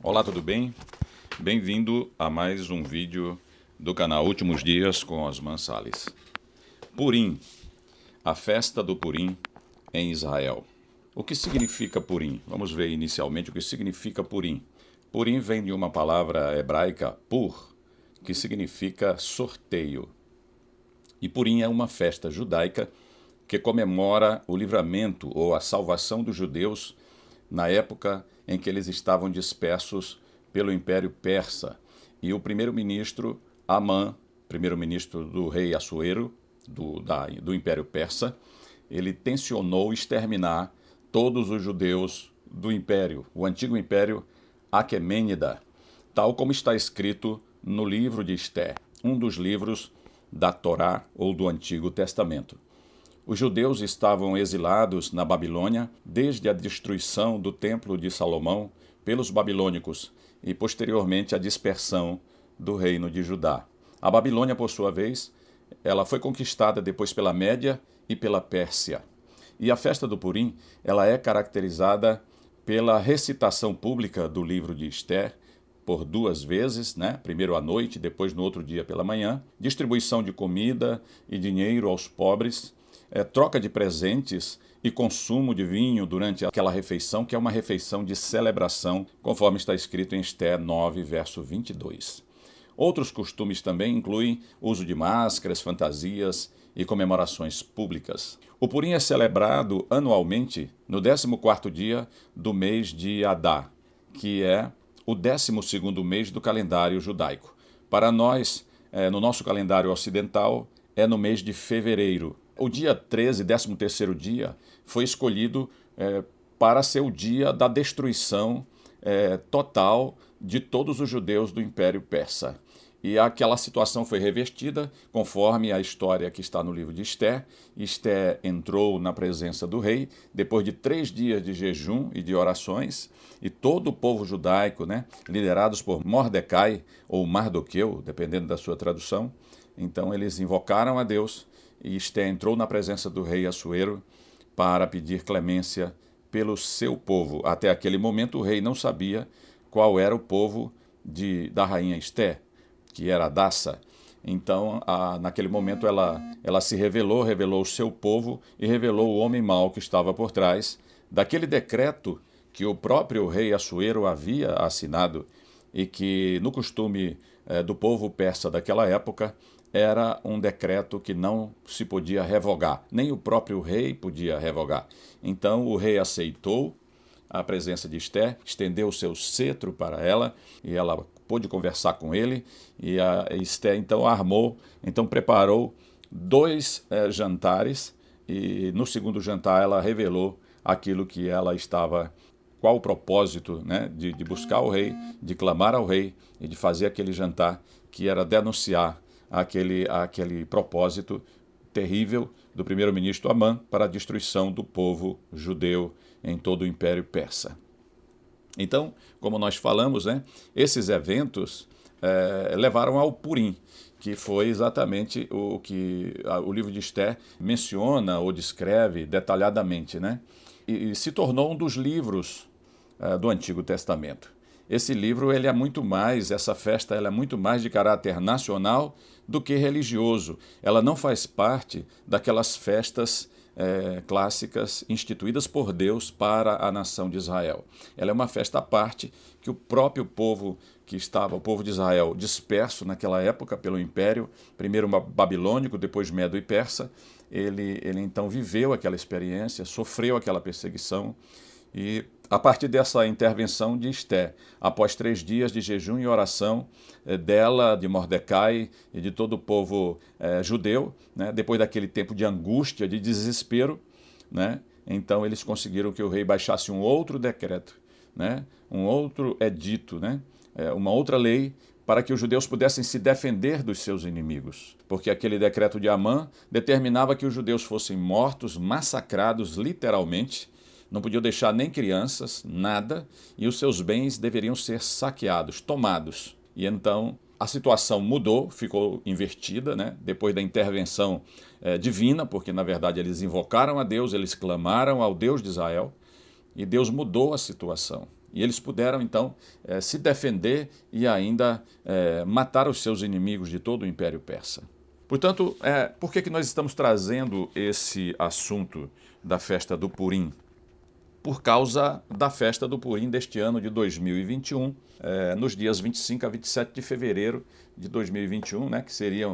Olá, tudo bem? Bem-vindo a mais um vídeo do canal Últimos Dias com Osman Salles. Purim, a festa do Purim em Israel. O que significa Purim? Vamos ver inicialmente o que significa Purim. Purim vem de uma palavra hebraica, pur, que significa sorteio. E Purim é uma festa judaica que comemora o livramento ou a salvação dos judeus na época em que eles estavam dispersos pelo Império Persa. E o primeiro-ministro Amã, primeiro-ministro do rei Assuero, do Império Persa, ele tensionou exterminar todos os judeus do Império, o antigo Império Aquemênida, tal como está escrito no livro de Esté, um dos livros da Torá ou do Antigo Testamento. Os judeus estavam exilados na Babilônia desde a destruição do Templo de Salomão pelos babilônicos e, posteriormente, a dispersão do reino de Judá. A Babilônia, por sua vez, ela foi conquistada depois pela Média e pela Pérsia. E a festa do Purim, ela é caracterizada pela recitação pública do livro de Esté, por duas vezes, primeiro à noite, depois no outro dia pela manhã, distribuição de comida e dinheiro aos pobres, troca de presentes e consumo de vinho durante aquela refeição, que é uma refeição de celebração, conforme está escrito em Esté 9, verso 22. Outros costumes também incluem uso de máscaras, fantasias e comemorações públicas. O Purim é celebrado anualmente no 14º dia do mês de Adar, que é o 12º mês do calendário judaico. Para nós, no nosso calendário ocidental, é no mês de fevereiro. O dia 13, 13º dia, foi escolhido para ser o dia da destruição total de todos os judeus do Império Persa. E aquela situação foi revertida conforme a história que está no livro de Esté. Esté entrou na presença do rei depois de 3 dias de jejum e de orações, e todo o povo judaico, liderados por Mordecai ou Mardoqueu, dependendo da sua tradução, então eles invocaram a Deus e Esté entrou na presença do rei Assuero para pedir clemência pelo seu povo. Até aquele momento o rei não sabia qual era o povo da rainha Esté, que era Adassa. Então, naquele momento, ela se revelou o seu povo e revelou o homem mau que estava por trás daquele decreto que o próprio rei Assuero havia assinado e que, no costume do povo persa daquela época, era um decreto que não se podia revogar, nem o próprio rei podia revogar. Então, o rei aceitou a presença de Esté, estendeu o seu cetro para ela e ela pôde conversar com ele, e a Esté então preparou 2 jantares, e no segundo jantar ela revelou aquilo que ela estava, qual o propósito de buscar o rei, de clamar ao rei e de fazer aquele jantar, que era denunciar aquele propósito terrível do primeiro-ministro Amã para a destruição do povo judeu em todo o Império Persa. Então, como nós falamos, esses eventos levaram ao Purim, que foi exatamente o que o livro de Esté menciona ou descreve detalhadamente, e se tornou um dos livros do Antigo Testamento. Esse livro, essa festa ela é muito mais de caráter nacional do que religioso. Ela não faz parte daquelas festas clássicas instituídas por Deus para a nação de Israel. Ela é uma festa à parte que o próprio povo o povo de Israel, disperso naquela época pelo Império, primeiro babilônico, depois medo e persa, ele então viveu aquela experiência, sofreu aquela perseguição, e a partir dessa intervenção de Esté, após 3 dias de jejum e oração dela, de Mordecai e de todo o povo judeu, depois daquele tempo de angústia, de desespero, então eles conseguiram que o rei baixasse um outro decreto, um outro edito, uma outra lei, para que os judeus pudessem se defender dos seus inimigos. Porque aquele decreto de Amã determinava que os judeus fossem mortos, massacrados literalmente, não podiam deixar nem crianças, nada, e os seus bens deveriam ser saqueados, tomados. E então a situação mudou, ficou invertida, depois da intervenção divina, porque na verdade eles invocaram a Deus, eles clamaram ao Deus de Israel, e Deus mudou a situação. E eles puderam, então, se defender e ainda matar os seus inimigos de todo o Império Persa. Portanto, por que nós estamos trazendo esse assunto da festa do Purim? Por causa da festa do Purim deste ano de 2021, nos dias 25 a 27 de fevereiro de 2021, né, que seria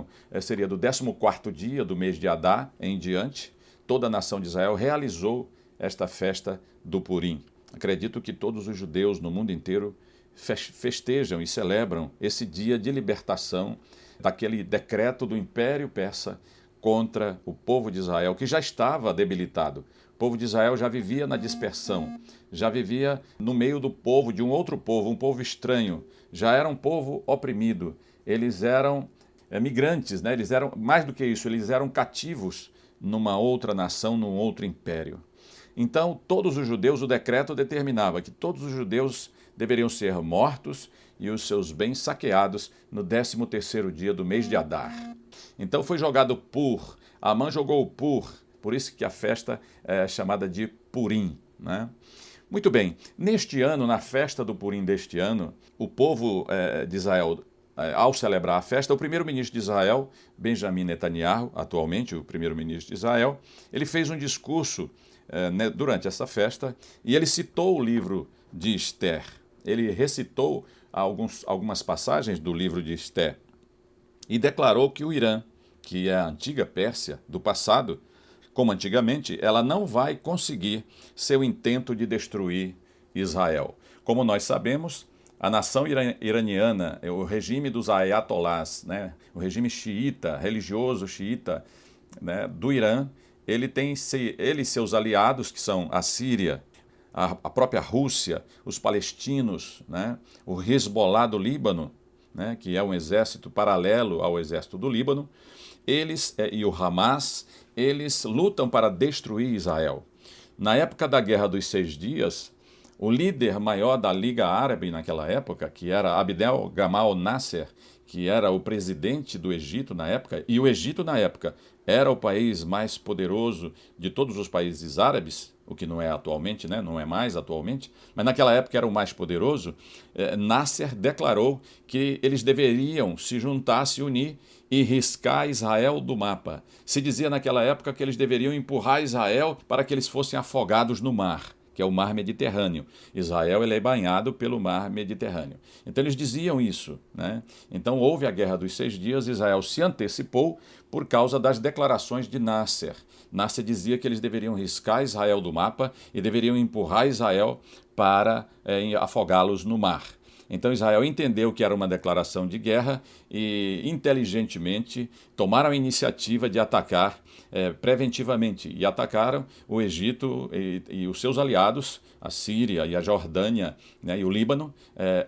do 14º dia do mês de Adar em diante, toda a nação de Israel realizou esta festa do Purim. Acredito que todos os judeus no mundo inteiro festejam e celebram esse dia de libertação daquele decreto do Império Persa contra o povo de Israel, que já estava debilitado. O povo de Israel já vivia na dispersão, já vivia no meio do povo, de um outro povo, um povo estranho, já era um povo oprimido. Eles eram migrantes, né? Eles eram, mais do que isso, eles eram cativos numa outra nação, num outro império. Então, todos os judeus, o decreto determinava que todos os judeus deveriam ser mortos e os seus bens saqueados no 13º dia do mês de Adar. Então foi jogado Pur, Amã jogou o por isso que a festa é chamada de Purim, né? Muito bem, neste ano, na festa do Purim deste ano, o povo de Israel, ao celebrar a festa, o primeiro-ministro de Israel, Benjamin Netanyahu, atualmente o primeiro-ministro de Israel, ele fez um discurso durante essa festa e ele citou o livro de Esther. Ele recitou algumas passagens do livro de Esther e declarou que o Irã, que é a antiga Pérsia do passado, como antigamente, ela não vai conseguir seu intento de destruir Israel. Como nós sabemos, a nação iraniana, o regime dos ayatolás, né, o regime xiita, religioso xiita, né, do Irã, ele e seus aliados, que são a Síria, a própria Rússia, os palestinos, né, o Hezbollah do Líbano, né, que é um exército paralelo ao exército do Líbano, eles e o Hamas, eles lutam para destruir Israel. Na época da Guerra dos 6 Dias, o líder maior da Liga Árabe naquela época, que era Abdel Gamal Nasser, que era o presidente do Egito na época, e o Egito na época era o país mais poderoso de todos os países árabes, o que não é atualmente, né? Não é mais atualmente, mas naquela época era o mais poderoso. Nasser declarou que eles deveriam se juntar, se unir e riscar Israel do mapa. Se dizia naquela época que eles deveriam empurrar Israel para que eles fossem afogados no mar, que é o mar Mediterrâneo. Israel ele é banhado pelo mar Mediterrâneo. Então eles diziam isso, né? Então houve a Guerra dos 6 Dias, Israel se antecipou por causa das declarações de Nasser. Nasser dizia que eles deveriam riscar Israel do mapa e deveriam empurrar Israel para afogá-los no mar. Então Israel entendeu que era uma declaração de guerra e, inteligentemente, tomaram a iniciativa de atacar preventivamente. E atacaram o Egito e os seus aliados, a Síria e a Jordânia, né, e o Líbano,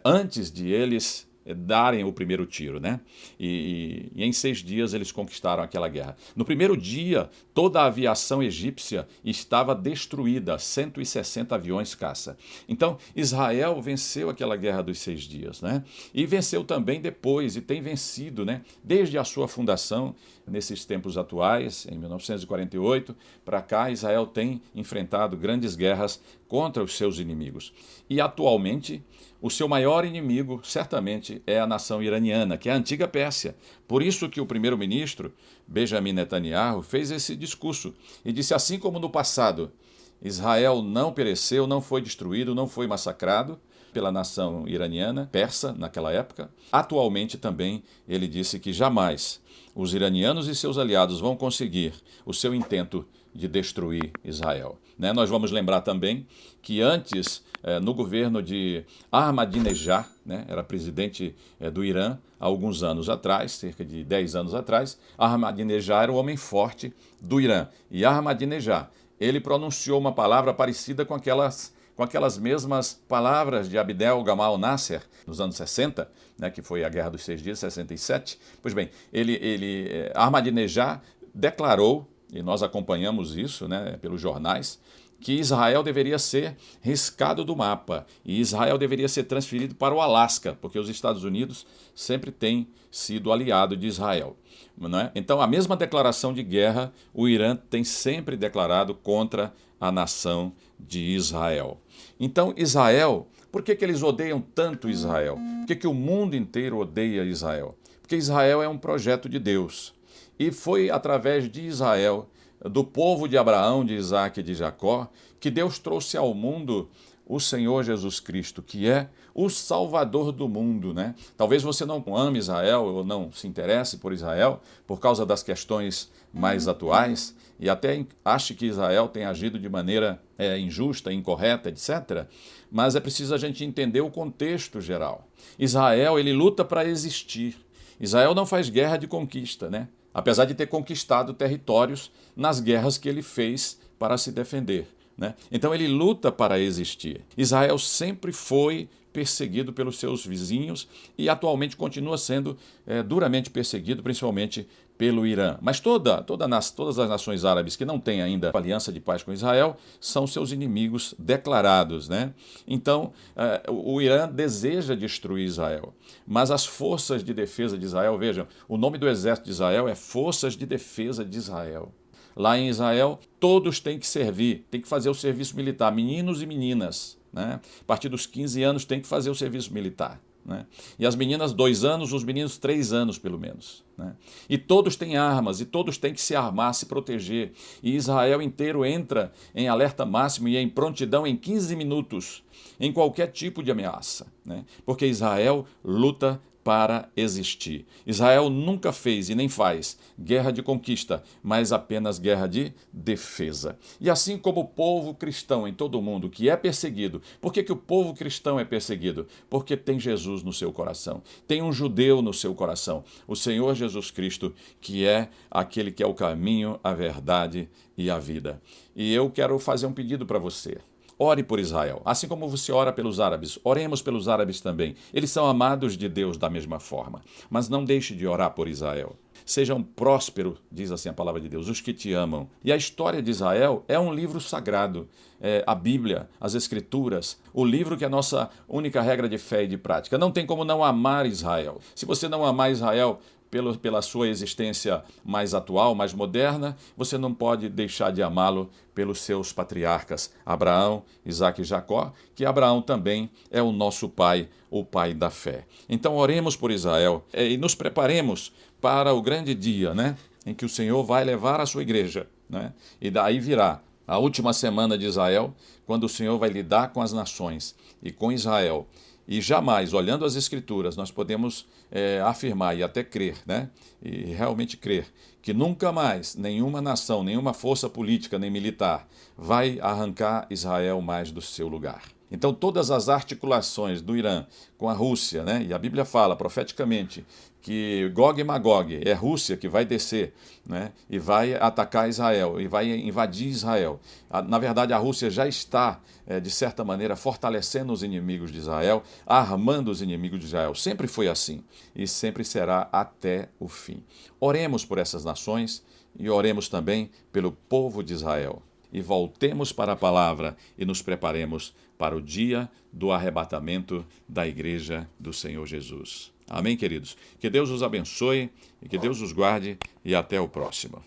antes de eles darem o primeiro tiro, né? E em 6 dias eles conquistaram aquela guerra. No primeiro dia, toda a aviação egípcia estava destruída, 160 aviões caça. Então, Israel venceu aquela guerra dos 6 dias, né? E venceu também depois, e tem vencido, né? Desde a sua fundação, nesses tempos atuais, em 1948, para cá, Israel tem enfrentado grandes guerras contra os seus inimigos. E atualmente, o seu maior inimigo, certamente, é a nação iraniana, que é a antiga Pérsia. Por isso que o primeiro-ministro, Benjamin Netanyahu, fez esse discurso e disse, assim como no passado, Israel não pereceu, não foi destruído, não foi massacrado pela nação iraniana, persa, naquela época. Atualmente também ele disse que jamais os iranianos e seus aliados vão conseguir o seu intento de destruir Israel. Nós vamos lembrar também que antes, no governo de Ahmadinejad, era presidente do Irã há alguns anos atrás, cerca de 10 anos atrás, Ahmadinejad era o homem forte do Irã. E Ahmadinejad, ele pronunciou uma palavra parecida com aquelas mesmas palavras de Abdel Gamal Nasser, nos anos 60, que foi a Guerra dos 6 Dias, 67. Pois bem, Ahmadinejad declarou, e nós acompanhamos isso, pelos jornais, que Israel deveria ser riscado do mapa e Israel deveria ser transferido para o Alasca, porque os Estados Unidos sempre têm sido aliado de Israel. Não é? Então, a mesma declaração de guerra, o Irã tem sempre declarado contra a nação de Israel. Então, Israel, Por que eles odeiam tanto Israel? Por que o mundo inteiro odeia Israel? Porque Israel é um projeto de Deus. E foi através de Israel, do povo de Abraão, de Isaac e de Jacó, que Deus trouxe ao mundo o Senhor Jesus Cristo, que é o Salvador do mundo, né? Talvez você não ame Israel ou não se interesse por Israel por causa das questões mais atuais e até ache que Israel tem agido de maneira injusta, incorreta, etc. Mas é preciso a gente entender o contexto geral. Israel, ele luta para existir. Israel não faz guerra de conquista, né? Apesar de ter conquistado territórios nas guerras que ele fez para se defender, né? Então ele luta para existir. Israel sempre foi perseguido pelos seus vizinhos e atualmente continua sendo duramente perseguido, principalmente pelo Irã. Mas todas as nações árabes que não têm ainda aliança de paz com Israel são seus inimigos declarados, né? Então, o Irã deseja destruir Israel. Mas as forças de defesa de Israel, vejam, o nome do exército de Israel é Forças de Defesa de Israel. Lá em Israel, todos têm que servir, têm que fazer o serviço militar, meninos e meninas, né? A partir dos 15 anos tem que fazer o serviço militar, né? E as meninas 2 anos, os meninos 3 anos pelo menos, né? E todos têm armas, e todos têm que se armar, se proteger. E Israel inteiro entra em alerta máximo e em prontidão em 15 minutos, em qualquer tipo de ameaça, né? Porque Israel luta para existir. Israel nunca fez e nem faz guerra de conquista, mas apenas guerra de defesa. E assim como o povo cristão em todo o mundo que é perseguido, por que o povo cristão é perseguido? Porque tem Jesus no seu coração, tem um judeu no seu coração, o Senhor Jesus Cristo, que é aquele que é o caminho, a verdade e a vida. E eu quero fazer um pedido para você. Ore por Israel, assim como você ora pelos árabes, oremos pelos árabes também. Eles são amados de Deus da mesma forma, mas não deixe de orar por Israel. Sejam prósperos, diz assim a palavra de Deus, os que te amam. E a história de Israel é um livro sagrado, a Bíblia, as Escrituras, o livro que é a nossa única regra de fé e de prática. Não tem como não amar Israel. Se você não amar Israel, pela sua existência mais atual, mais moderna, você não pode deixar de amá-lo pelos seus patriarcas, Abraão, Isaac e Jacó, que Abraão também é o nosso pai, o pai da fé. Então oremos por Israel e nos preparemos para o grande dia, né, em que o Senhor vai levar a sua igreja, né, e daí virá a última semana de Israel, quando o Senhor vai lidar com as nações e com Israel. E jamais, olhando as Escrituras, nós podemos afirmar e até crer, né? E realmente crer, que nunca mais nenhuma nação, nenhuma força política nem militar vai arrancar Israel mais do seu lugar. Então todas as articulações do Irã com a Rússia, né? E a Bíblia fala profeticamente que Gog e Magog é a Rússia que vai descer, né? E vai atacar Israel, e vai invadir Israel. Na verdade, a Rússia já está, de certa maneira, fortalecendo os inimigos de Israel, armando os inimigos de Israel. Sempre foi assim e sempre será até o fim. Oremos por essas nações e oremos também pelo povo de Israel. E voltemos para a palavra e nos preparemos para o dia do arrebatamento da igreja do Senhor Jesus. Amém, queridos? Que Deus os abençoe e que Deus os guarde e até o próximo.